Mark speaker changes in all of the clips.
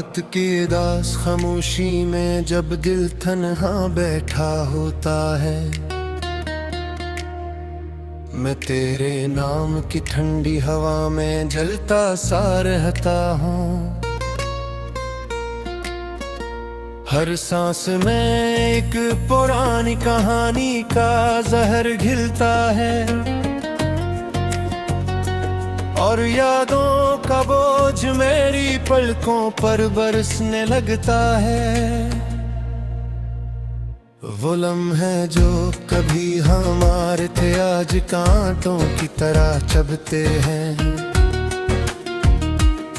Speaker 1: रात की दास खामोशी में जब दिल तन्हा बैठा होता है, मैं तेरे नाम की ठंडी हवा में जलता सा रहता हूँ। हर सांस में एक पुरानी कहानी का जहर घिलता है और यादों का बोझ मेरी पलकों पर बरसने लगता है। वो लम्हे जो कभी हमारे थे आज कांटों की तरह चुभते हैं।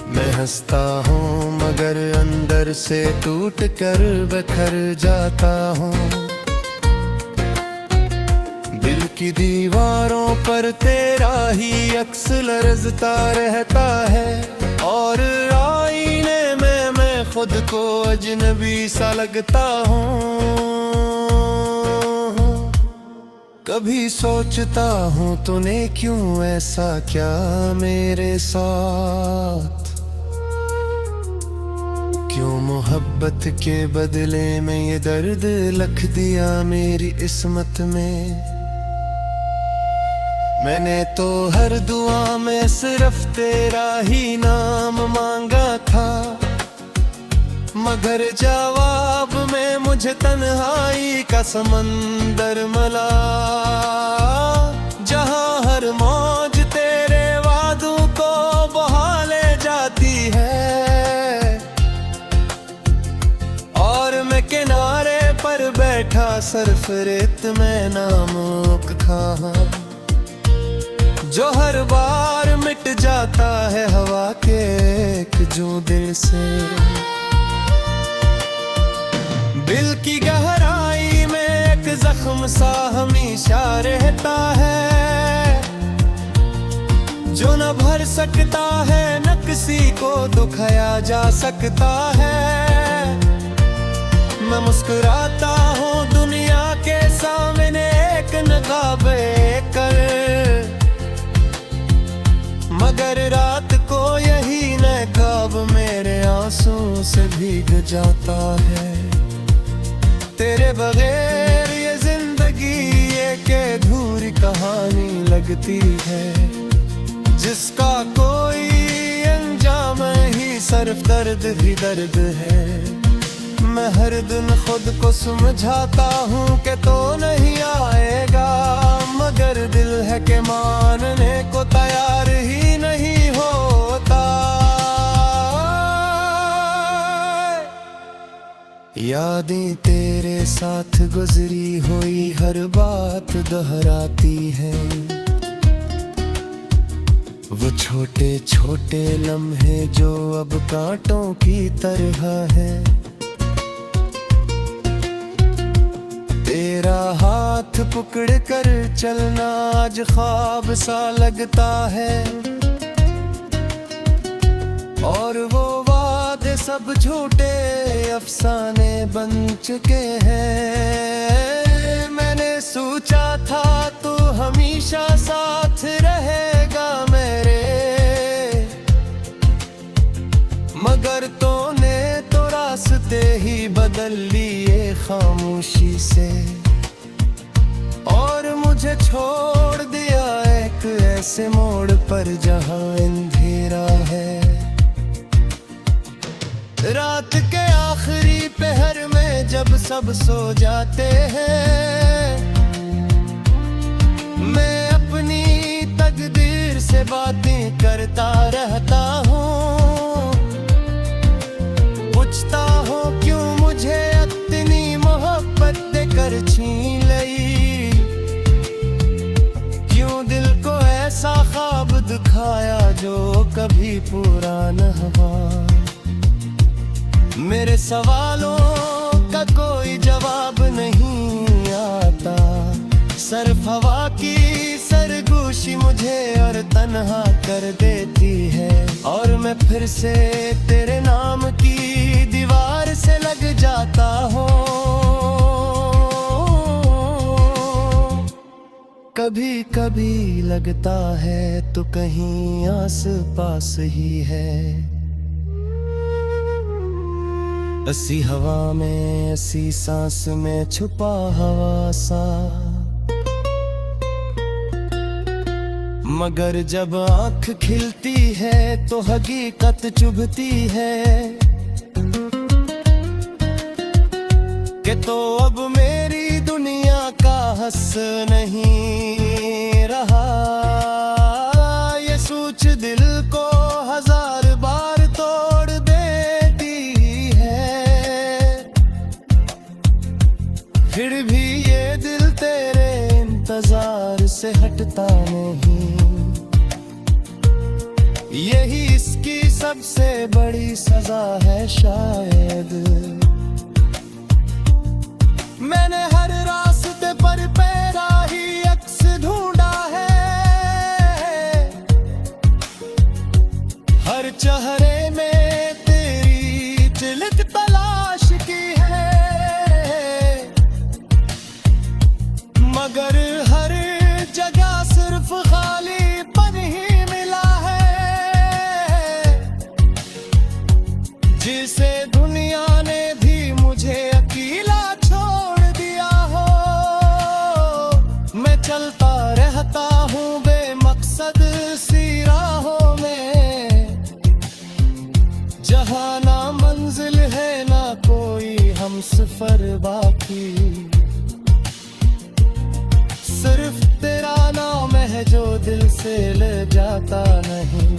Speaker 1: मैं हंसता हूँ मगर अंदर से टूट कर बिखर जाता हूँ। दिल की दीवारों पर तेरा ही अक्स लरजता रहता है और आईने में मैं खुद को अजनबी सा लगता हूँ। कभी सोचता हूँ तूने क्यों ऐसा क्या मेरे साथ, क्यों मोहब्बत के बदले में ये दर्द लिख दिया मेरी किस्मत में। मैंने तो हर दुआ में सिर्फ तेरा ही नाम मांगा था, मगर जवाब में मुझे तन्हाई का समंदर मिला, जहां हर मौज तेरे वादों को बहा ले जाती है और मैं किनारे पर बैठा सिर्फ रेत में नामुक खां, जो हर बार मिट जाता है हवा के एक जो दिल से। दिल की गहराई में एक जख्म सा हमेशा रहता है, जो न भर सकता है न किसी को दुखाया जा सकता है। मैं मुस्कुराता हूँ दुनिया के सामने एक नकाब कर, मगर रात को यही नकाब मेरे आंसू से भीग जाता है। तेरे बगैर ये जिंदगी एक अधूरी कहानी लगती है, जिसका कोई अंजाम ही सिर्फ दर्द ही दर्द है। मैं हर दिन खुद को समझाता हूँ कि तो नहीं आएगा, मगर दिल है कि मानने को तैयार ही नहीं होता। यादें तेरे साथ गुजरी हुई हर बात दोहराती है, वो छोटे छोटे लम्हे जो अब कांटों की तरह है। तेरा हाथ पकड़ कर चलना आज ख्वाब सा लगता है और वो वादे सब झूठे अफसाने बन चुके हैं। मैंने सोचा था तू हमेशा साथ रहेगा मेरे, मगर तूने तो रास्ते ही बदल लिए खामोशी से और मुझे छोड़ दिया एक ऐसे मोड़ पर जहां अंधेरा है। रात के आखिरी पहर में जब सब सो जाते हैं, मैं अपनी तकदीर से बातें करता रहता हूँ। पूछता हूँ क्यों मुझे इतनी मोहब्बत देकर छीन ली, क्यों दिल को ऐसा ख्वाब दिखाया जो कभी पूरा न हुआ। मेरे सवालों का कोई जवाब नहीं आता, सिर्फ हवा की सरगोशी मुझे और तन्हा कर देती है और मैं फिर से तेरे नाम की दीवार से लग जाता हूँ। कभी कभी लगता है तो कहीं आस पास ही है। ऐसी हवा में, ऐसी सांस में छुपा हवा सा। मगर जब आंख खिलती है तो हकीकत चुभती है कि तो अब मेरी दुनिया का हंस नहीं रहा। ये सोच दिल को हजार बार तोड़ देती है, फिर भी ये दिल तेरे इंतजार से हटता नहीं। यही इसकी सबसे बड़ी सजा है शायद। मैंने हर रास्ते पर पैरा ही अक्स ढूंढा है, हर चेहरे में तेरी झलक तलाश की है। मगर हर जगह सिर्फ खालीपन ही मिला है, जिसे दुनिया ने भी मुझे अकेला छोड़ दिया हो। मैं चलता रहता हूँ बेमकसद सी राहों में, जहाँ ना मंजिल है ना कोई हमसफर बाकी। सिर्फ तेरा नाम है जो दिल से ले जाता नहीं।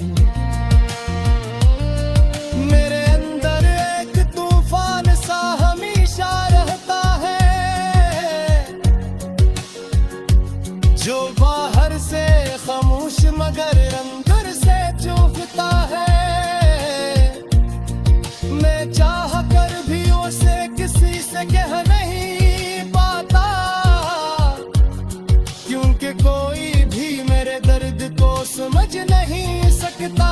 Speaker 1: मेरे अंदर एक तूफान सा हमेशा रहता है, जो बाहर से खामोश मगर अंदर से चुभता है। मैं चाह कर भी उसे किसी से कह नहीं पाता, क्योंकि कोई भी मेरे दर्द को समझ नहीं सकता।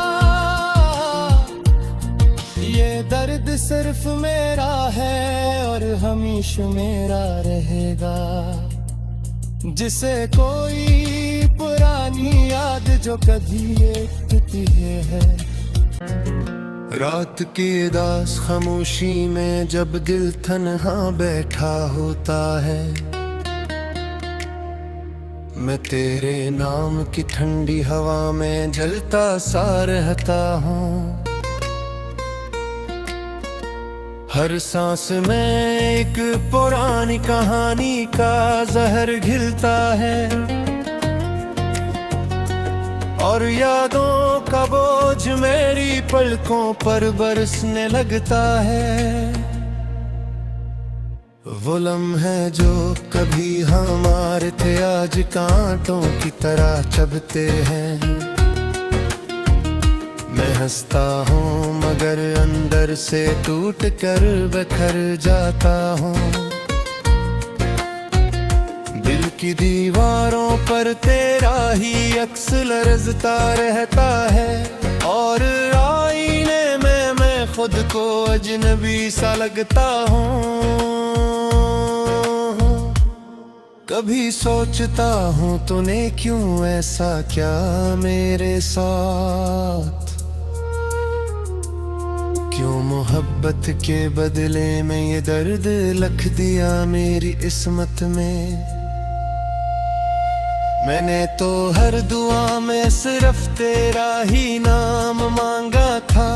Speaker 1: ये दर्द सिर्फ मेरा है और हमेशा मेरा रहेगा, जिसे कोई पुरानी याद जो कभी एकती है। रात की दास खामोशी में जब दिल तन्हा बैठा होता है, मैं तेरे नाम की ठंडी हवा में जलता सा रहता हूँ। हर सांस में एक पुरानी कहानी का जहर घिलता है, और यादों का बोझ मेरी पलकों पर बरसने लगता है। वो लम्हे जो कभी हमारे थे आज कांटों की तरह चुभते हैं। मैं हंसता हूँ मगर अंदर से टूट कर बिखर जाता हूँ। दिल की दीवारों पर तेरा ही अक्स लरजता रहता है, और आईने में मैं खुद को अजनबी सा लगता हूँ। कभी सोचता हूँ तूने क्यों ऐसा क्या मेरे साथ, क्यों मोहब्बत के बदले में ये दर्द लिख दिया मेरी किस्मत में। मैंने तो हर दुआ में सिर्फ तेरा ही नाम मांगा था,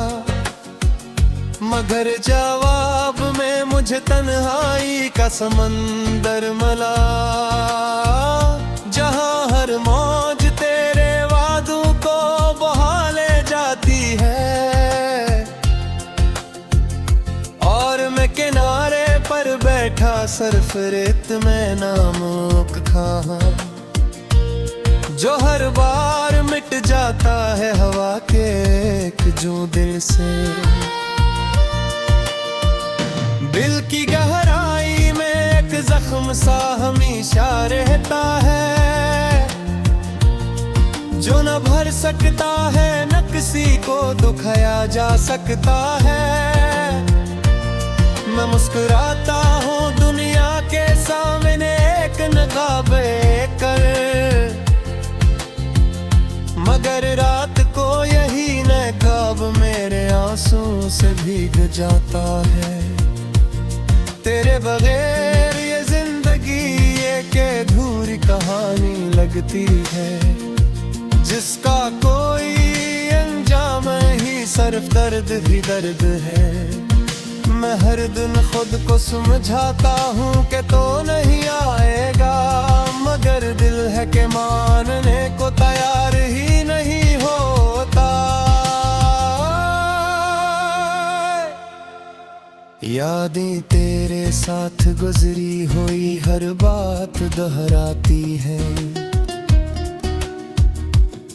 Speaker 1: मगर जवाब में मुझे तन्हाई का समंदर मिला, जहां हर मौज तेरे वादों को बहा ले जाती है। और मैं किनारे पर बैठा सिर्फ रेत में नामुक खा, जो हर बार मिट जाता है हवा के एक जो दिल से। दिल की गहराई में एक जख्म सा हमेशा रहता है, जो न भर सकता है न किसी को दुखाया जा सकता है। मैं मुस्कुराता हूँ दुनिया के सामने एक नकाब कर, मगर रात को यही नकाब मेरे आंसू से भीग जाता है। तेरे बगैर ये जिंदगी एक अधूरी कहानी लगती है, जिसका कोई अंजाम ही सिर्फ दर्द ही दर्द है। मैं हर दिन खुद को समझाता हूँ कि तो नहीं आएगा, मगर दिल है कि मानने को तैयार ही नहीं होता। यादें तेरे साथ गुजरी हुई हर बात दोहराती है,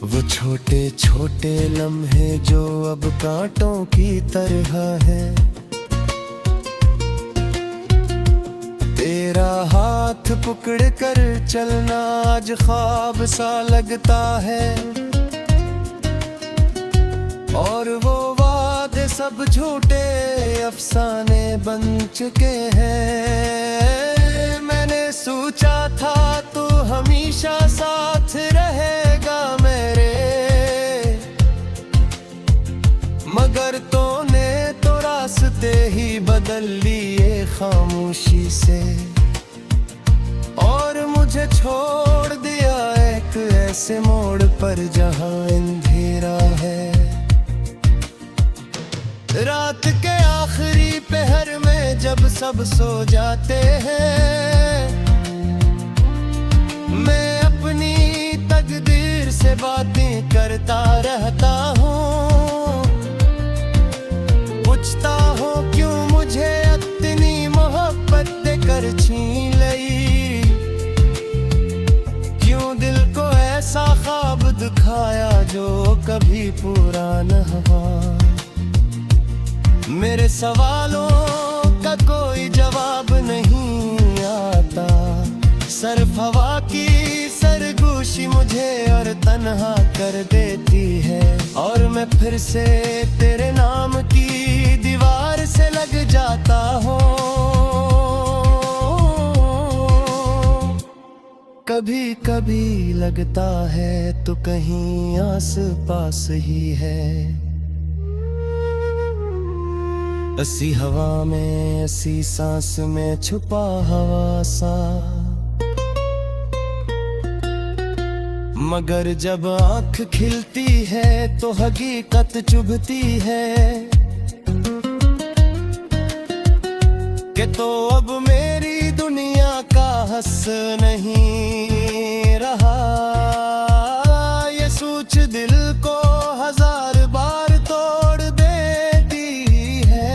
Speaker 1: वो छोटे छोटे लम्हे जो अब कांटों की तरह है। तेरा हाथ पकड़ कर चलना आज ख्वाब सा लगता है, और वो वादे सब झूठे अफसाने बन चुके हैं। मैंने सोचा था तू हमेशा साथ रहेगा मेरे, मगर तूने तो रास्ते ही बदल लिए खामोशी से, और मुझे छोड़ दिया एक ऐसे मोड़ पर जहां अंधेरा है। रात के आखिरी पहर में जब सब सो जाते हैं, मैं अपनी तकदीर से बातें करता रहता हूँ। पूछता हूँ क्यों मुझे इतनी मोहब्बत देकर छीन ली, क्यों दिल को ऐसा ख्वाब दिखाया जो कभी पूरा न हुआ। मेरे सवालों का कोई जवाब नहीं आता, सिर्फ हवा की सरगोशी मुझे और तन्हा कर देती है, और मैं फिर से तेरे नाम की दीवार से लग जाता हूँ। कभी कभी लगता है तो कहीं आस पास ही है, ऐसी हवा में ऐसी सांस में छुपा हवा सा। मगर जब आँख खिलती है तो हकीकत चुभती है, कि तो अब मेरी दुनिया का हंस नहीं रहा। ये सोच दिल को हजार बार तोड़ देती है,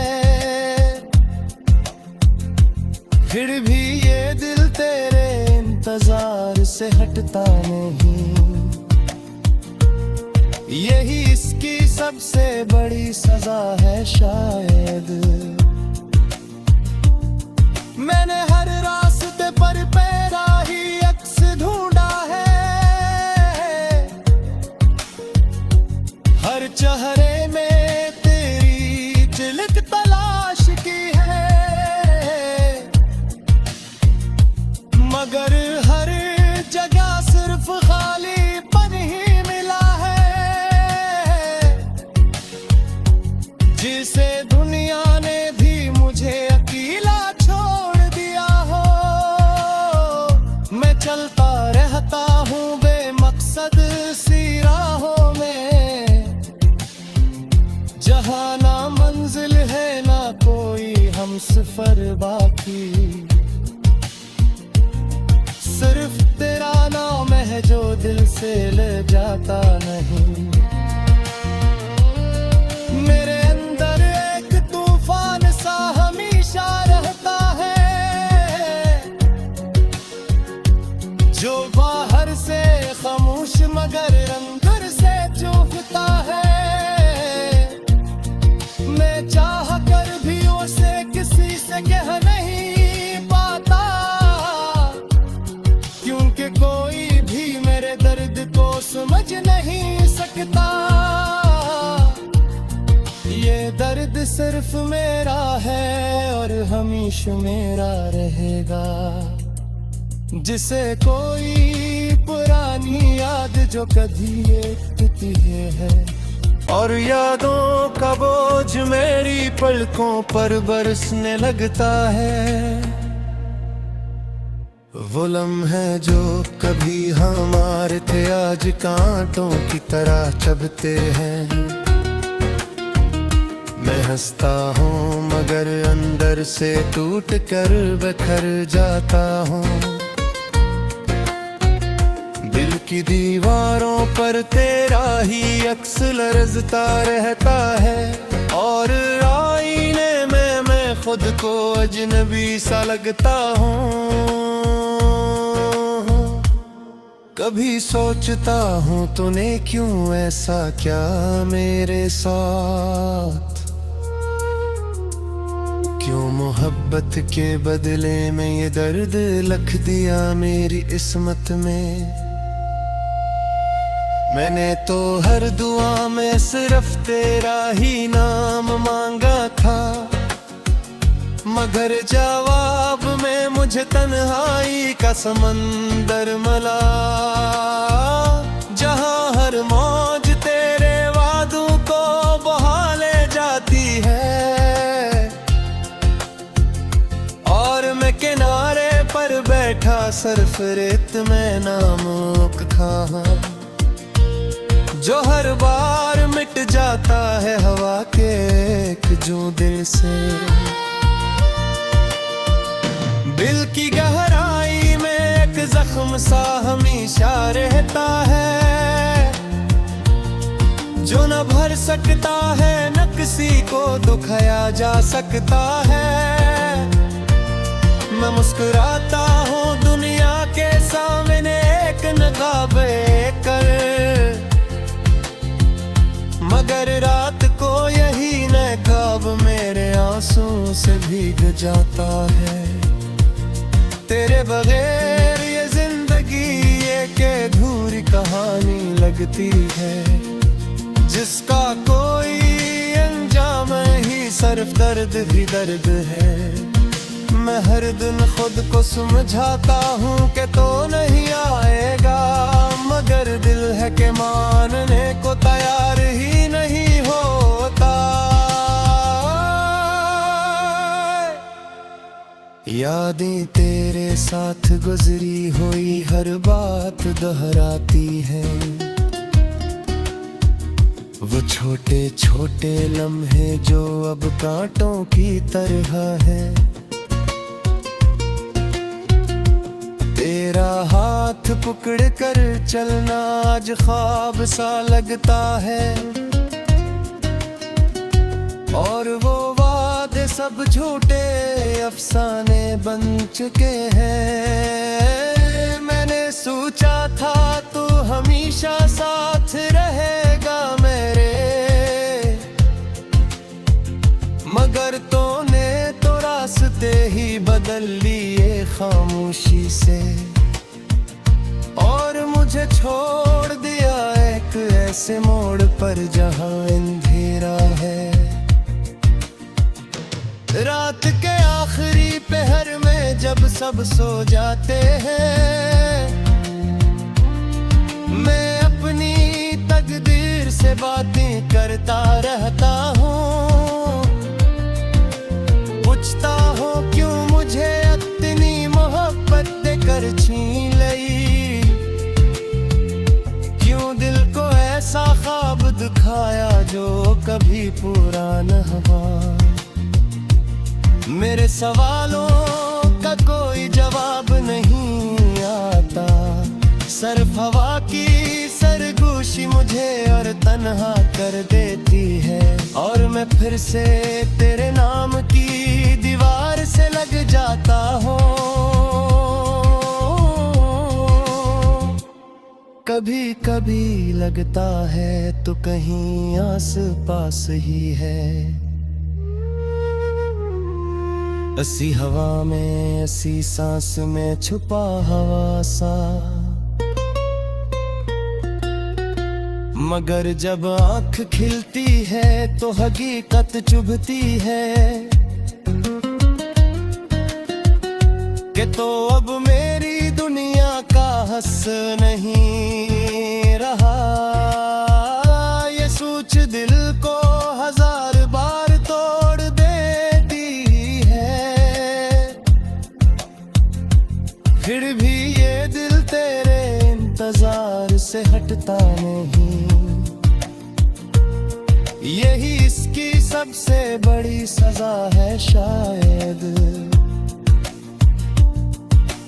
Speaker 1: फिर भी ये दिल तेरे इंतजार से हटता नहीं। यही इसकी सबसे बड़ी सजा है शायद। मैंने हर रास्ते पर पैरा ही अक्स ढूंढा है, हर चेहरे में तेरी झलक तलाश की है, मगर हर जगह सिर्फ खालीपन ही मिला है, जिसे दुनिया ने भी मुझे अकेला छोड़ दिया हो। मैं चलता रहता हूँ बेमकसद सी राहों में, जहाँ ना मंजिल है ना कोई हमसफर बाकी, सिर्फ तेरा नाम है जो दिल से ले जाता नहीं। मेरे अंदर एक तूफान सा हमेशा रहता है, जो बाहर से खामोश मगर अंदर से चुभता है। मैं चाह कर भी उसे किसी से कह नहीं पाता, क्योंकि कोई भी मेरे दर्द को समझ नहीं सकता। ये दर्द सिर्फ मेरा है और हमेशा मेरा रहेगा, जिसे कोई पुरानी याद जो कभी एक है और यादों का बोझ मेरी पलकों पर बरसने लगता है। वो लम्हे जो कभी हमारे थे आज कांटों की तरह चुभते हैं। मैं हंसता हूँ मगर अंदर से टूट कर बिखर जाता हूँ। दिल की दीवारों पर तेरा ही अक्स लरजता रहता है। और आईने में मैं खुद को अजनबी सा लगता हूँ। कभी सोचता हूँ तूने क्यों ऐसा क्या मेरे साथ, क्यों मोहब्बत के बदले में ये दर्द लिख दिया मेरी किस्मत में। मैंने तो हर दुआ में सिर्फ तेरा ही नाम मांगा था, मगर जवाब में मुझे तन्हाई का समंदर मिला। जहां हर मौज तेरे वादों को बहा ले जाती है, और मैं किनारे पर बैठा सिर्फ रेत में नामुक खां, जो हर बार मिट जाता है हवा के एक जो दिल से। दिल की गहराई में एक जख्म सा हमेशा रहता है, जो न भर सकता है न किसी को दुखाया जा सकता है। मैं मुस्कुराता हूँ दुनिया के सामने एक नकाब कर, मगर रात को यही नकाब मेरे आंसू से भीग जाता है। तेरे बगैर ये जिंदगी एक अधूरी कहानी लगती है, जिसका कोई अंजाम ही सिर्फ दर्द ही दर्द है। मैं हर दिन खुद को समझाता हूँ कि तो नहीं आएगा, मगर दिल है कि मानने को तैयार ही नहीं होता। यादें तेरे साथ गुजरी हुई हर बात दोहराती हैं, वो छोटे छोटे लम्हे जो अब कांटों की तरह है। तेरा हाथ पकड़ कर चलना आज ख्वाब सा लगता है, और वो वादे सब झूठे अफसाने बन चुके हैं। मैंने सोचा था तू हमेशा साथ रहेगा मेरे, मगर तूने तो रास्ते ही बदल लिए खामोशी से, और मुझे छोड़ दिया एक ऐसे मोड़ पर जहां अंधेरा है। रात के आखिरी पहर में जब सब सो जाते हैं, मैं अपनी तकदीर से बातें करता रहता हूँ। पूछता हूँ क्यों मुझे इतनी मोहब्बत देकर छीन ली, क्यों दिल को ऐसा ख्वाब दिखाया जो कभी पूरा न हुआ। मेरे सवालों का कोई जवाब नहीं आता, सिर्फ हवा की सरगोशी मुझे और तन्हा कर देती है। और मैं फिर से तेरे नाम की दीवार से लग जाता हूँ। कभी कभी लगता है तो कहीं आस पास ही है, ऐसी हवा में ऐसी सांस में छुपा हवा सा। मगर जब आँख खिलती है तो हकीकत चुभती है, कि तो अब मेरी दुनिया का हंस नहीं रहा। ये सोच दिल फिर भी ये दिल तेरे इंतजार से हटता नहीं। यही इसकी सबसे बड़ी सजा है शायद।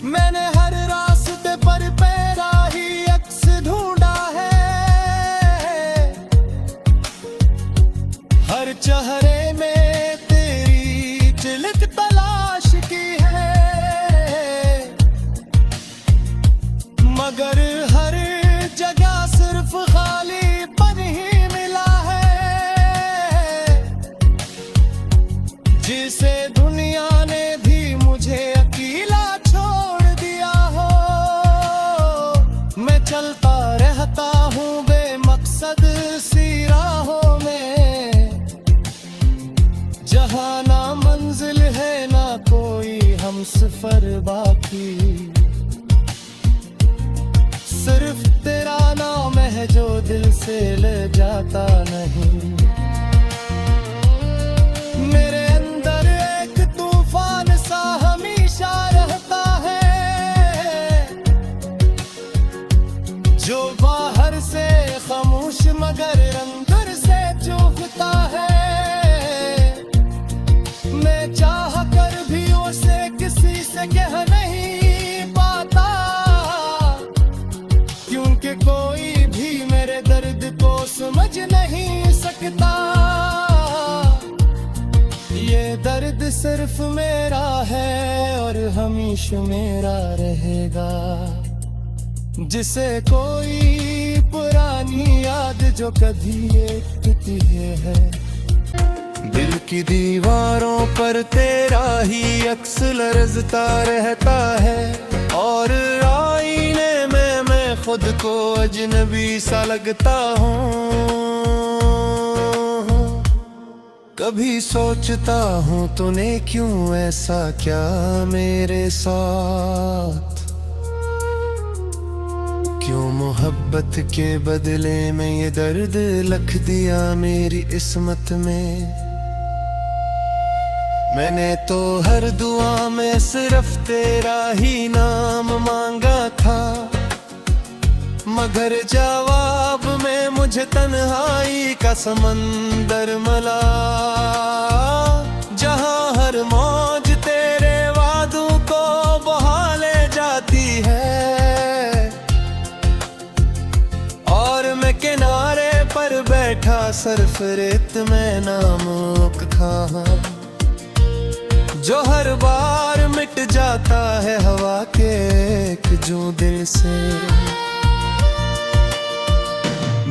Speaker 1: मैंने हर रास्ते पर पैरा ही अक्स ढूंढा है, हर चेहरे में तेरी झलक तलाश की है, मगर हर जगह सिर्फ खालीपन ही मिला है। जिसे दुनिया ने भी मुझे अकेला छोड़ दिया हो, मैं चलता रहता हूँ बेमकसद सी राहों में, जहाँ ना मंजिल है ना कोई हमसफर बाकी। सिर्फ तेरा नाम है जो दिल से ले जाता नहीं। मेरे अंदर एक तूफान सा हमेशा रहता है, जो बाहर से खामोश मगर अंदर से चूकता है। मैं चाह कर भी उसे किसी से कह नहीं पाता, क्योंकि कोई भी मेरे दर्द को समझ नहीं सकता। ये दर्द सिर्फ मेरा है और हमेशा मेरा रहेगा, जिसे कोई पुरानी याद जो कभी एक टूटी है। दिल की दीवारों पर तेरा ही अक्स लरजता रहता है, और आईने में मैं खुद को अजनबी सा लगता हूँ। कभी सोचता हूँ तूने क्यों ऐसा क्या मेरे साथ, क्यों मोहब्बत के बदले में ये दर्द लिख दिया मेरी किस्मत में। मैंने तो हर दुआ में सिर्फ तेरा ही नाम मांगा था, मगर जवाब में मुझे तन्हाई का समंदर मिला, जहां हर मौज तेरे वादों को बहा ले जाती है, और मैं किनारे पर बैठा सिर्फ रेत में नामुक था, जो हर बार मिट जाता है हवा के एक जो दिल से।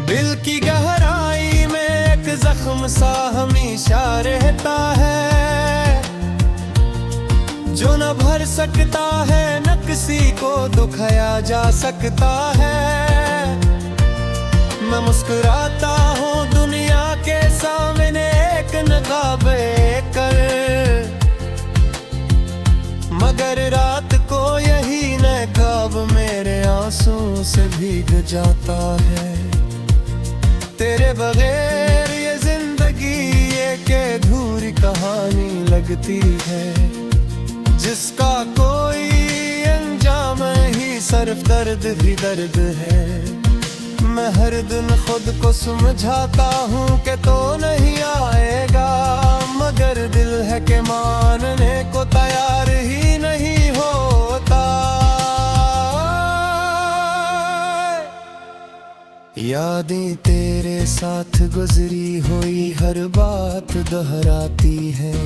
Speaker 1: दिल की गहराई में एक जख्म सा हमेशा रहता है, जो न भर सकता है न किसी को दुखाया जा सकता है। मैं मुस्कुराता हूँ दुनिया के सामने एक नकाब कर, मगर रात को यही नकाब मेरे आंसू से भीग जाता है। तेरे बगैर ये जिंदगी एक अधूरी कहानी लगती है, जिसका कोई अंजाम ही सिर्फ दर्द ही दर्द है। मैं हर दिन खुद को समझाता हूँ कि तो नहीं आएगा, मगर दिल है कि मानने को तैयार ही नहीं होता। यादें तेरे साथ गुजरी हुई हर बात दोहराती हैं,